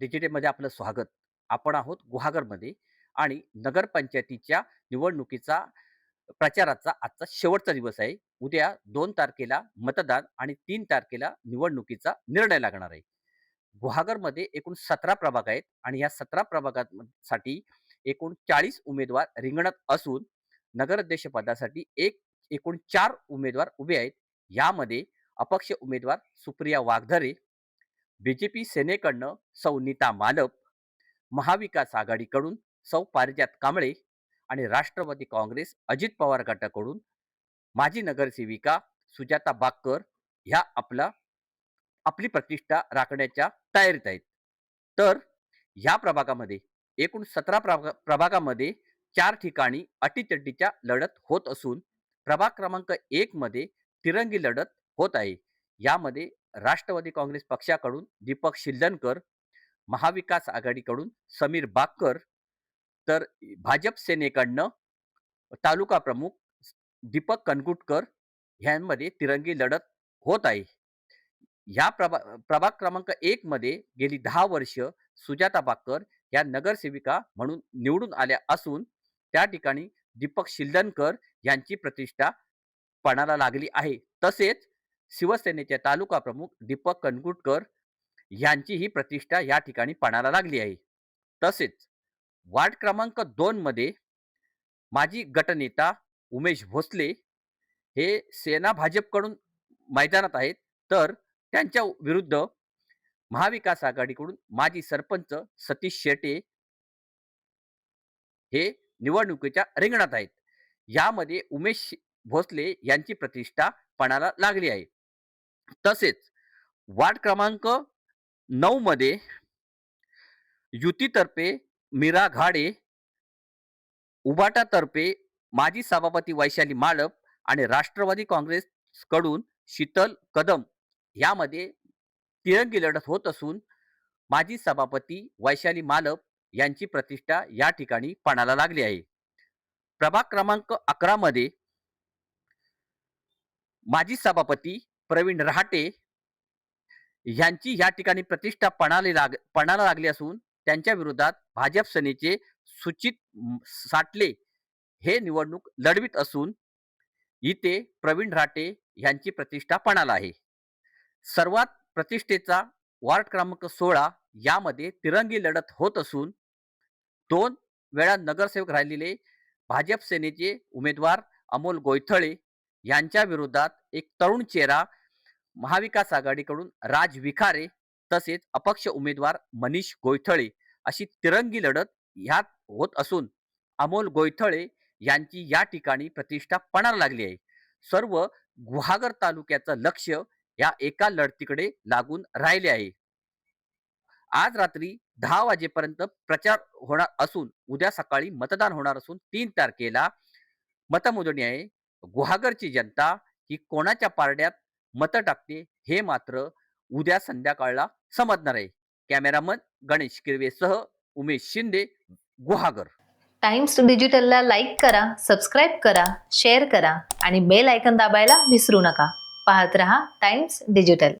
डिजिटलमध्ये आपलं स्वागत. आपण आहोत गुहागरमध्ये आणि नगरपंचायतीच्या निवडणुकीचा प्रचाराचा आजचा शेवटचा दिवस आहे. उद्या 2 तारखेला मतदान आणि 3 तारखेला निवडणुकीचा निर्णय लागणार आहे. गुहागरमध्ये एकूण 17 प्रभाग आहेत आणि या 17 प्रभागांसाठी एकूण 40 उमेदवार रिंगणात असून नगराध्यक्ष पदासाठी एकूण 4 उमेदवार उभे आहेत. यामध्ये अपक्ष उमेदवार सुप्रिया वाघधरे, बीजेपी सेनेकडनं सौ नीता मालप, महाविकास आघाडीकडून सौ पारिजात कांबळे आणि राष्ट्रवादी काँग्रेस अजित पवार गटाकडून माजी नगरसेविका सुजाता बाक्कर ह्या आपली प्रतिष्ठा राखण्याच्या तयारीत आहेत. तर या प्रभागामध्ये एकूण 17 प्रभागामध्ये 4 ठिकाणी अटीतटीच्या लढत होत असून प्रभाग क्रमांक 1 मध्ये तिरंगी लढत होत आहे. यामध्ये राष्ट्रवादी काँग्रेस पक्षाकडून दीपक शिंदनकर, महाविकास आघाडीकडून समीर बाक्कर, तर भाजप सेनेकडनं तालुका प्रमुख दीपक कनगुटकर ह्यांमध्ये तिरंगी लढत होत आहे. या प्रभाग क्रमांक 1 मध्ये गेली 10 वर्ष सुजाता बाक्कर या नगरसेविका म्हणून निवडून आल्या असून त्या ठिकाणी दीपक शिंदनकर यांची प्रतिष्ठा पणाला लागली आहे. तसेच शिवसेनेचे तालुका प्रमुख दीपक कनगुटकर यांची ही प्रतिष्ठा या ठिकाणी पणाला लागली आहे. तसेच वार्ड क्रमांक 2 मध्ये माजी गटनेता उमेश भोसले हे सेना भाजपकडून मैदानात आहेत. तर त्यांच्या विरुद्ध महाविकास आघाडीकडून माजी सरपंच सतीश शेटे हे निवडणुकीच्या रिंगणात आहेत. यामध्ये उमेश भोसले यांची प्रतिष्ठा पणाला लागली आहे. तसेच वार्ड क्रमांक 9 मध्ये युतीतर्फे मीरा घाडे, उभाटातर्फे माजी सभापती वैशाली माळप आणि राष्ट्रवादी काँग्रेसकडून शीतल कदम यामध्ये तिरंगी लढत होत असून माजी सभापती वैशाली मालप यांची प्रतिष्ठा या ठिकाणी पणाला लागली आहे. प्रभाग क्रमांक 11 मध्ये माजी सभापती प्रवीण रहाटे यांची या ठिकाणी प्रतिष्ठा पणाला लागली असून त्यांच्या विरोधात भाजप सेनेचे सुचित साटले हे निवडणूक लढवित असून इथे प्रवीण राटे यांची प्रतिष्ठा पणाला आहे. सर्वात प्रतिष्ठेचा वार्ड क्रमांक 16 यामध्ये तिरंगी लढत होत असून 2 वेळा नगरसेवक राहिलेले भाजप सेनेचे उमेदवार अमोल गोयथळे यांच्या विरोधात एक तरुण चेहरा महाविकास आघाडीकडून राज विखारे तसेच अपक्ष उमेदवार मनीष गोयथळे अशी तिरंगी लढत ह्यात होत असून अमोल गोयथळे यांची या ठिकाणी प्रतिष्ठा पणाला लागली आहे. सर्व गुहागर तालुक्याचं लक्ष या एका लढतीकडे लागून राहिले आहे. आज रात्री 10 वाजेपर्यंत प्रचार होणार असून उद्या सकाळी मतदान होणार असून 3 तारखेला मतमोजणी आहे. गुहागरची जनता ही कोणाच्या पारड्यात मतं टाकते हे मात्र उद्या संध्याकाळला समजणार आहे. कॅमेरामन गणेश किरवेसह उमेश शिंदे, गुहागर. टाइम्स डिजिटलला लाईक करा, सबस्क्राईब करा, शेअर करा आणि बेल आयकॉन दाबायला विसरू नका. पाहत रहा टाइम्स डिजिटल.